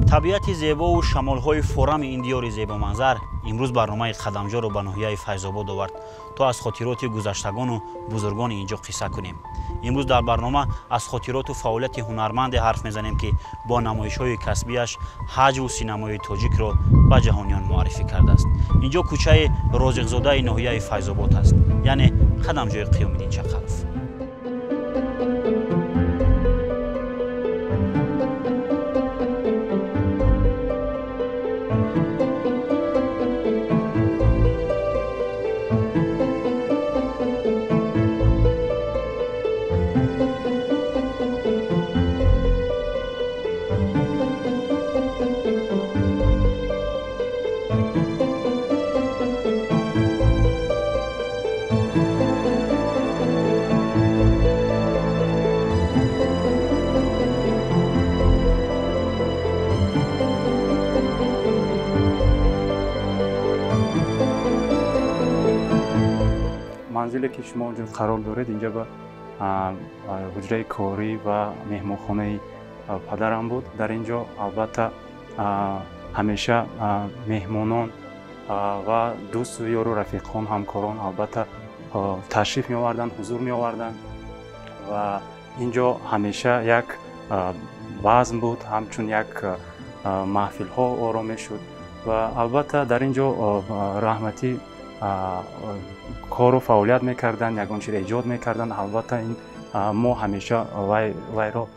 табиати зебову шамолҳои форами ин диёри зебоманзар имрӯз барномаи қадамҷоро ба ноҳияи Файзобод овард то аз хотироти гузаштагону бузургони инҷо қисса кунем. имрӯз дар барнома аз хотироту фаъолияти ҳунарманде ҳарф мезанем ки бо намоишҳои касбиаш ҳаҷву синамои тоҷикро ба ҷаҳониён муаррифӣ кардааст. инҷо кӯчаи Розиқзодаи ноҳияи Файзобод аст, яъне қадамҷои Қиёмиддин Чақалов. منزلی که شما اونجا قرار دارید اینجا به حجره کاری و مهمانخانه پدرم بود. در اینجا البته همیشه مهمانان و دوست و یار و رفیقان همکاران البته تشریف می آوردن، حضور می آوردن و اینجا همیشه یک بزم بود، همچون یک محفل ها آرامه شد و البته در اینجا رحمتی کار و فعالیت میکردن، یگان چیز ایجاد میکردن. البته این ما همیشه وی را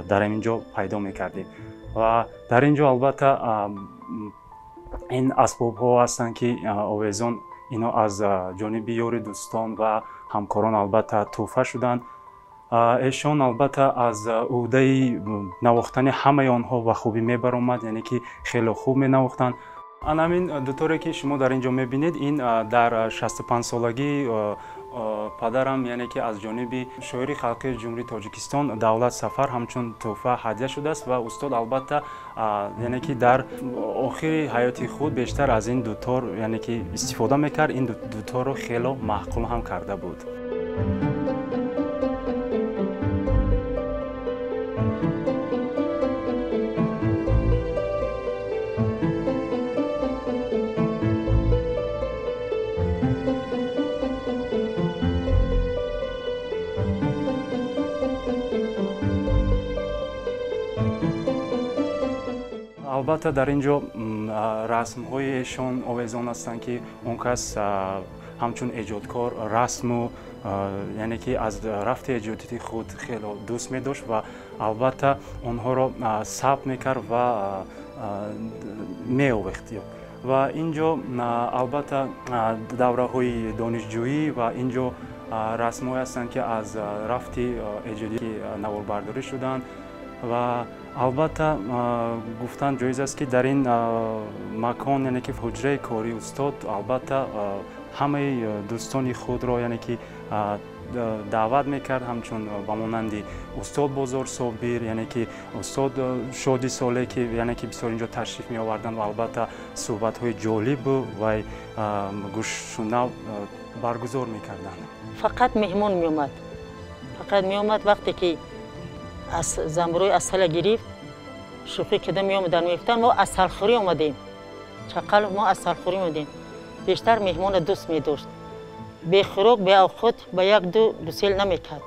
در اینجا پیدا میکردیم و در اینجا البته این اسباب ها هستند که آویزان اینا از جانب یار دوستان و همکاران البته تحفه شدند. ایشان البته از عهده نواختن همه آنها و خوبی میبرآمد، یعنی که خیلی خوب می نواختند. همین دوتاره که شما در اینجا میبینید این در 65 سالگی پدرم، یعنی که از جانب شاعر خلقی جمهوری تاجیکستان دولت سفر همچون تحفه هدیه شده است و استاد البته یعنی که در آخر حیات خود بیشتر از این دوتار یعنی که استفاده میکرد. این دوتار رو خیلی محقول هم کرده بود. البته در اینجا رسم هایشان آویزان هستند که اون کس همچون ایجادکار رسم و یعنی که از رفت ایجادی خود خیلی دوست می داشت و البته اونها را ثبت میکرد و می آویخت. و اینجا البته دوره های دانشجویی و اینجا رسم های هستند که از رفت ایجادی نواربرداری شدند و البته گفتن جایز است که در این مکان یعنی که حجره کاری استاد البته همه دوستان خود را یعنی که دعوت میکرد، همچون به مانند استاد بازار صابر، یعنی که استاد شادی ساله که یعنی که بسیار اینجا تشریف می آوردن و البته صحبت های جالب و گوششنو برگزار میکردن. فقط مهمان می اومد، فقط می اومد وقتی که از زنبروی اصل گرفت شوخی کده می آمدن میفتن ما اصل خوری اومدیم. چقلب ما اصل خوری اومدیم. بیشتر مهمان دوست می داشت. به خوراک به اوقات به یک دو سیل نمیکرد.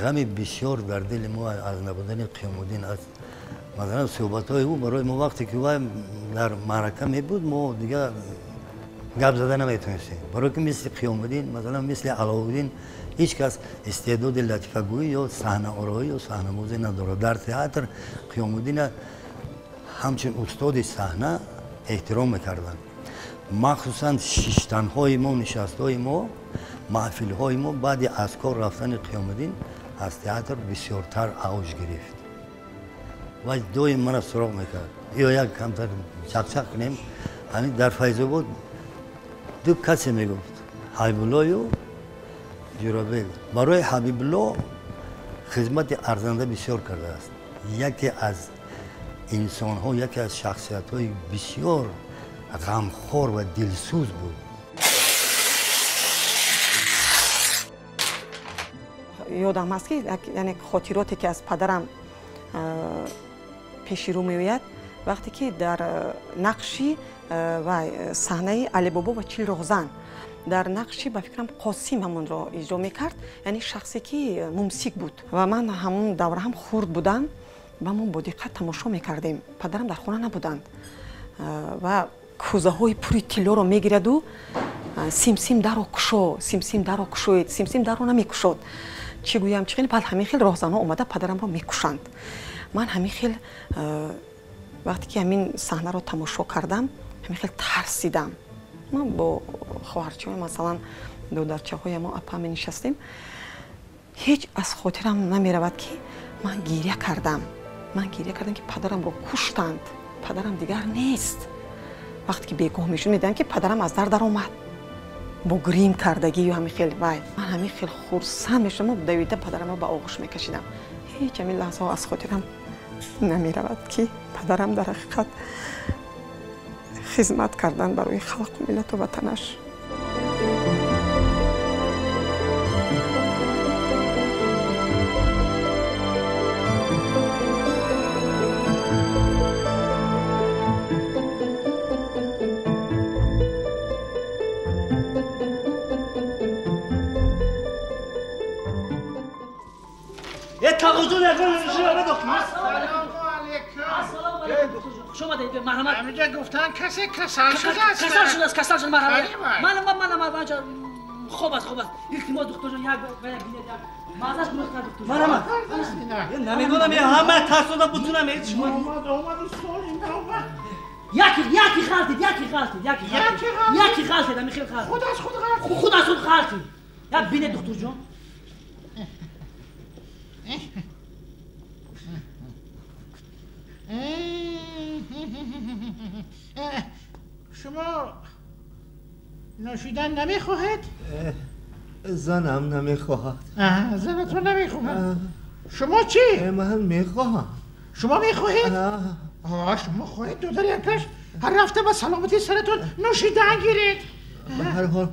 غم بسیار در دل ما از نبودن قیام‌الدین است. مثلا صحبت‌های او برای ما وقتی که او در معرکه می بود ما دیگه گپ زدن نمیتونستیم. برای که مثل قیام‌الدین مثلا مثل علاءالدین هیچ کس استعداد لطیفه گویی یا صحنه آرایی یا صحنه‌بازی نداره. در تئاتر قیام‌الدین همچون استاد صحنه احترام میکردن. مخصوصا شیشتن‌های ما، نشست‌های ما، محفل‌های ما بعد از کار رفتن قیام‌الدین از تئاتر بسیارتر اوج گرفت و دوی من سراغ میکرد یا یک کمتر چقچق کنیم. همین در فیض‌آباد دو کسی میگفت حبیب الله و جورابیل. برای حبیب الله خدمت ارزنده بسیار کرده است. یکی از انسان ها، یکی از شخصیت های بسیار غمخوار و دلسوز بود. یادم است که یعنی خاطراتی که از پدرم پیش رو میآید وقتی که در نقشی و صحنه علی بابا و چیل روزن در نقشی به فکرم قاسم همون را اجرا میکرد، یعنی شخصی که ممسک بود و من همون دوره هم خورد بودم و ما با دقت تماشا میکردیم. پدرم در خانه نبودند و کوزه های پوری تیلا رو میگیرد و سیم در رو کشو، سیم در رو کشوید، سیم در رو نمیکشود. چی گویم چی خیلی بعد همین خیلی راهزنها اومده پدرم رو میکشند. من همین خیلی وقتی که همین صحنه رو تماشا کردم همین خیلی ترسیدم. من با خواهرچه‌های مثلا دودرچه‌های ما اپا می نشستیم، هیچ از خاطرم نمی رود که من گریه کردم که پدرم رو کشتند، پدرم دیگر نیست. وقتی که بیگاه میشون میدن که پدرم از در اومد با گریم کردگی و همین خیلی وای من همین خیلی خرسند میشدم و دویده پدرم رو به آغوش میکشیدم. هیچ همین لحظه ها از خاطرم نمی رود که پدرم در حقیقت خدمت کردن برای خلق و ملت و وطنش. شما دید مرحمت همینجا گفتن کسی کسل شده است. کسل شده مرحمت. من خوب است. التماس دکتر جان یک بینید معذرت میخوام دکتر. مرحمت. نمیدونم همه ترسوده بتونم هیچ شما. اومد سوال این اومد. یکی خالتید همین خیلی خالتید. خود از خود خالتید. یک بینید دکتر جان. شما نوشیدن نمیخواهد؟ زنم نمیخواهد. زنتون نمیخواهد؟ شما چی؟ من میخواهم. شما میخواهید؟ شما خواهید دو در یکش هر رفته با سلامتی سرتون نوشیدن گیرید. به هر حال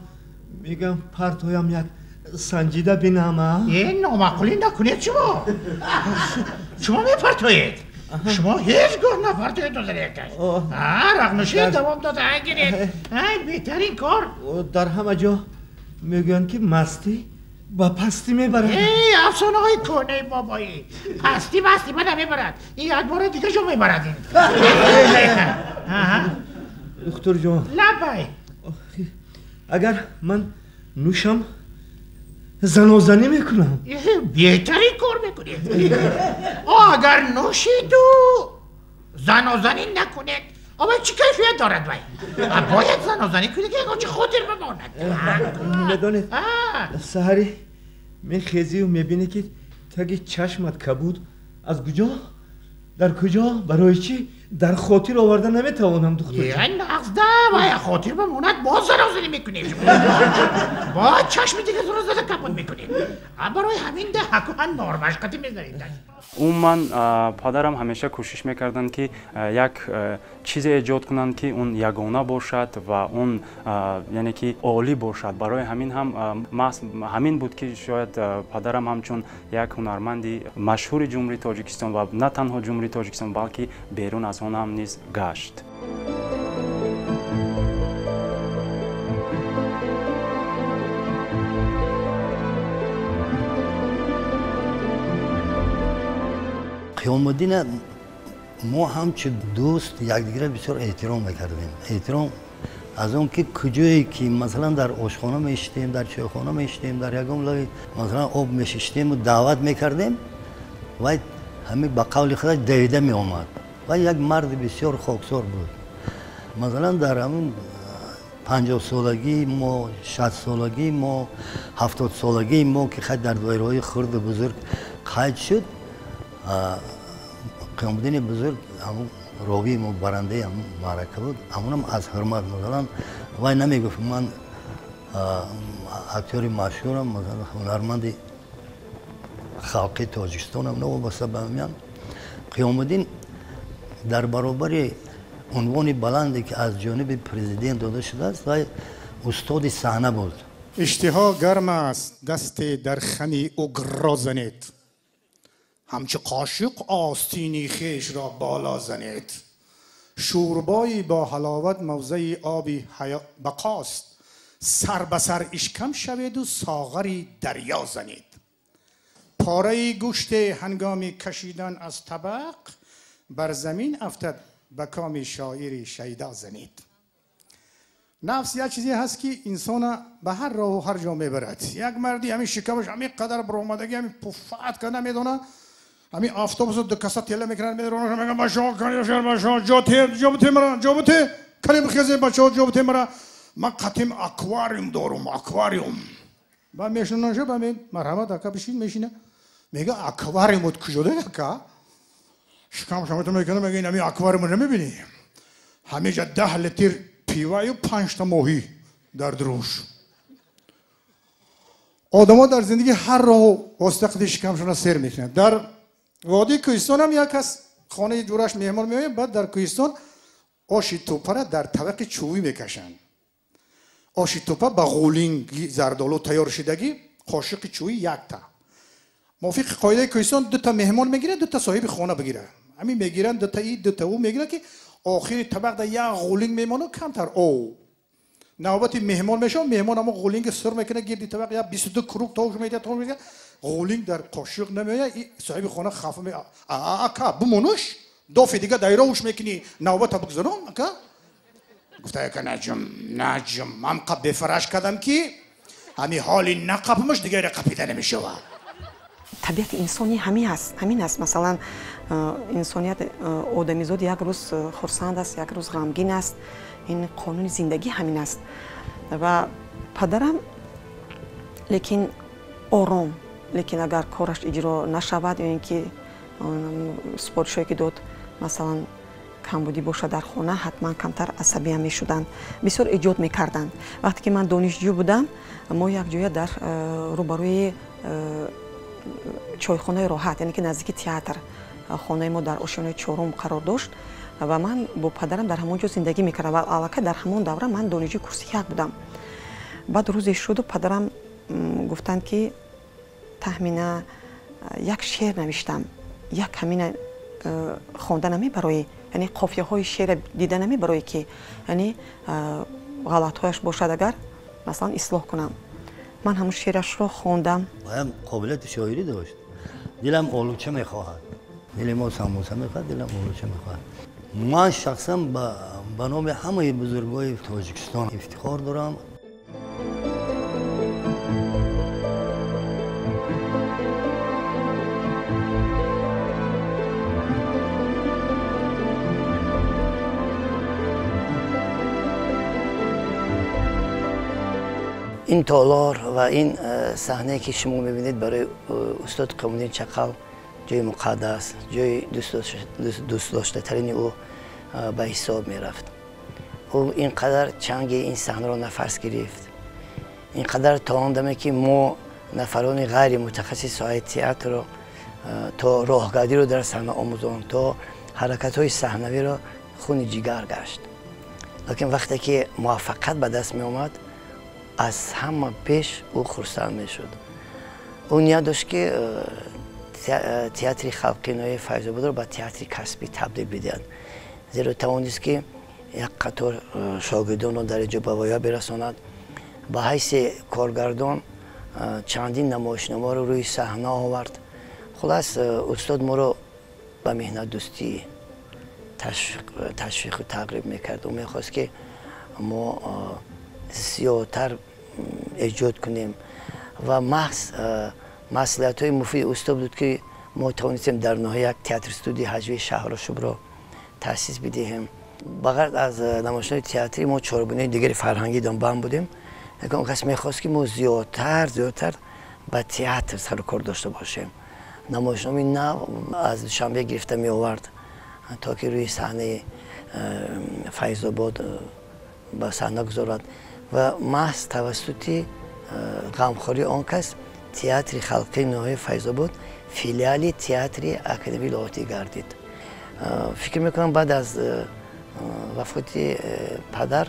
میگم پرتویم یک سنجیده بینم. این نامعقولی نکنید شما میپرتوید. شما هیچگاه نپرتوید دو در یکش. رقنوشی دوام داده گیرید. بهترین کار. در همه جا میگن که مستی با پستی میبرد. افسانه های کنه بابایی. پستی با نمیبرد. این یک بار دیگه جو میبرد این. دکتر جان لبای اگر من نوشم زنازنی میکنم. بهترین کار میکنید. اگر نوشید و زنازنی نکنید اما چی کیفیت دارد باید زنازنی کنید که چه خاطر بماند. میدانید سحری میخیزی و میبینی که تگ چشمت کبود از کجا در کجا برای چی در خاطر آوردن نمیتوانم دکتر. این نقصده باید خاطر بماند باز زنازنی میکنید. باید چشم دیگه زده کبود میکنید. برای همین ده حکومت نارمشقتی میذارید. من پدرم همیشه کوشش میکردند که یک چیز ایجاد کنند که اون یگانه باشد و اون یعنی که عالی باشد. برای همین همین بود که شاید پدرم همچون یک هنرمندی مشهور جمهوری تاجیکستان و نه تنها جمهوری تاجیکستان بلکه بیرون از آن هم نیز گشت. قیام الدین ما همچه دوست یکدیگر بسیار احترام میکردیم. احترام از اون که کجایی که مثلا در آشخانه میشتیم، در چایخانه میشتیم، در یکم لای مثلا آب میشتیم و دعوت میکردیم و همه با قول خودش دویده میآمد و یک مرد بسیار خاکسار بود. مثلا در همون 50 سالگی ما، 60 سالگی ما، 70 سالگی ما که خود در دایره‌های خرد بزرگ قید شد، قیام الدین بزرگ همون راوی ما برنده معرکه بود همونم از حرمت مثلا وای نمیگفت من اکتوری مشهورم مثلا هنرمند خلقی تاجیکستانم نه وابسته به میان قیام الدین در برابر عنوان بلندی که از جانب پرزیدنت داده شده است و استاد صحنه بود. اشتها گرم است دست در خمی اگرا زنید همچه قاشق آستینی خیش را بالا زنید شوربایی با حلاوت موضع آبی بقاست سر به سر اشکم شوید و ساغری دریا زنید پاره گوشت هنگامی کشیدن از طبق بر زمین افتد به کام شاعری شیدا زنید نفس یک چیزی هست که انسان به هر راه و هر جا میبرد یک مردی همین شکمش همین قدر برآمدگی همین پفت کنه میدونه همین آفتابس رو دو کسا تیله میکنن میدونه میگن باشا کنی شهر باشا جابته مرا جابته کلیم خیزه بچه ها جابته مرا من قطیم اکواریوم دارم اکواریوم با میشنه نشه با می مرحمت اکا بشین میشینه میگه اکواریوم کجا ده اکا شکم شما تو میکنه میگه این همین اکواریوم نمیبینی همه جا 10 لیتر پیوای و 5 تا ماهی در دروش آدما در زندگی هر راه واسطه شکمشون سر میکنن در وادی کوهستان هم یک کس خانه جورش مهمان میاد بعد در کوهستان آش توپه را در طبق چوبی میکشن آش توپه با غولینگ زردالو تیار شدگی قاشق چوبی یک تا موافق قاعده کوهستان 2 تا مهمان میگیره 2 تا صاحب خانه بگیره همین میگیرن 2 تا این 2 تا او میگیره که آخری طبق در یک غولینگ میمانه کمتر او نوبت مهمان میشه مهمان اما غولینگ سر میکنه گیردی طبق یا 22 کروک تاوش میده غولینگ در قاشق نمیاد صاحب خانه خفه می اکا بمونش 2 دیگه دایره‌اش میکنی نوبت بگذارم اکا گفته که نجم من قب بفرش کردم که همین حالی نقبمش دیگه قپیده نمیشه طبیعت انسانی همین است مثلا انسانیت آدمیزاد یک روز خرسند است یک روز غمگین است این قانون زندگی همین است و پدرم لیکن آرام لیکن اگر کارش اجرا نشود یا اینکه سپارشی که داد مثلا کمبودی باشه در خانه حتما کمتر عصبی هم میشدند بسیار ایجاد میکردند وقتی که من دانشجو بودم ما یک جای در روبروی چایخانه راحت یعنی که نزدیک تئاتر خانه ما در آشیانه 4 قرار داشت و من با پدرم در همونجا زندگی میکردم و البته در همون دوره من دانشجو کورس 1 بودم بعد روزی شد و پدرم گفتند که تخمینا یک شعر نوشتم یک همین خواندنمی برای یعنی قافیه های شعر دیدنمی برای که یعنی غلط هایش باشد اگر مثلا اصلاح کنم من همون شعرش رو خواندم هم قابلیت شاعری داشت دلم آلوچه میخواهد دل ما سموسه میخواهد دلم آلوچه میخواهد من شخصا به نام همه بزرگای تاجیکستان افتخار دارم این تالار و این صحنه که شما میبینید برای استاد قیام الدین چقل جای مقدس جای دوست داشته ترین او به حساب میرفت او اینقدر چنگ این صحنه رو نفس گرفت اینقدر تواندمه که ما نفران غیر متخصص های تئاتر رو تا راهگردی رو در صحنه آموزان تا حرکت های صحنوی رو خون جگر گشت لیکن وقتی که موفقیت به دست می آمد از همه پیش او خرسند می شد او نیت داشت که تئاتر خلقی نوی فیض‌آباد رو به تئاتر کسبی تبدیل بدهند زیرا توانست که یک قطار شاگردان رو در اینجا به پایان برساند به حیث کارگردان چندین نمایشنامه رو روی صحنه آورد خلاص استاد ما رو به مهنت دوستی تشویق و ترغیب میکرد و میخواست که ما زیادتر ایجاد کنیم و محض مصلحت های مفید استاد بود که ما توانستیم در ناحیه یک تئاتر استودیو حجوی شهر شبرا تأسیس بدهیم بغیر از نمایش‌های تئاتری ما چهارگونه دیگر فرهنگی دنبال بودیم لیکن اون کس میخواست که ما زیادتر به تئاتر سر و کار داشته باشیم نمایشنامه نو از شنبه گرفته می آورد تا که روی صحنه فیض‌آباد به صحنه گذارد و محض توسط غمخواری آن کس تئاتر خلقی نهایی فیض‌آباد فیلیال تئاتر اکادمی لاتی گردید. فکر میکنم بعد از وفات پدر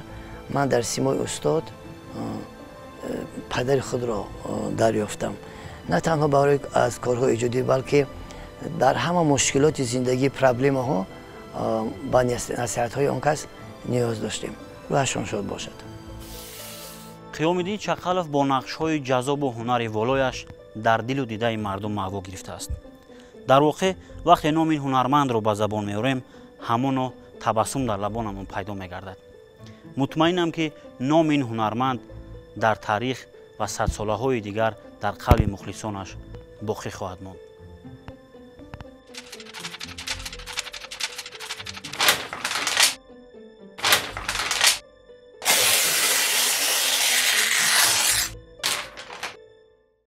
من در سیمای استاد پدر خود را دریافتم، نه تنها برای از کارهای ایجادی بلکه در همه مشکلات زندگی پرابلم ها با نصیحت های آن کس نیاز داشتیم. روحشان شاد باشد. قیام‌الدین چقلف با نقش های جذاب و هنر والایش در دل و دیده مردم محو گرفته است. در واقع وقتی نام این هنرمند را به زبان میاریم همانا تبسم در لبانمون پیدا میگردد. مطمئنم که نام این هنرمند در تاریخ و صد ساله های دیگر در قلب مخلصانش باقی خواهد ماند.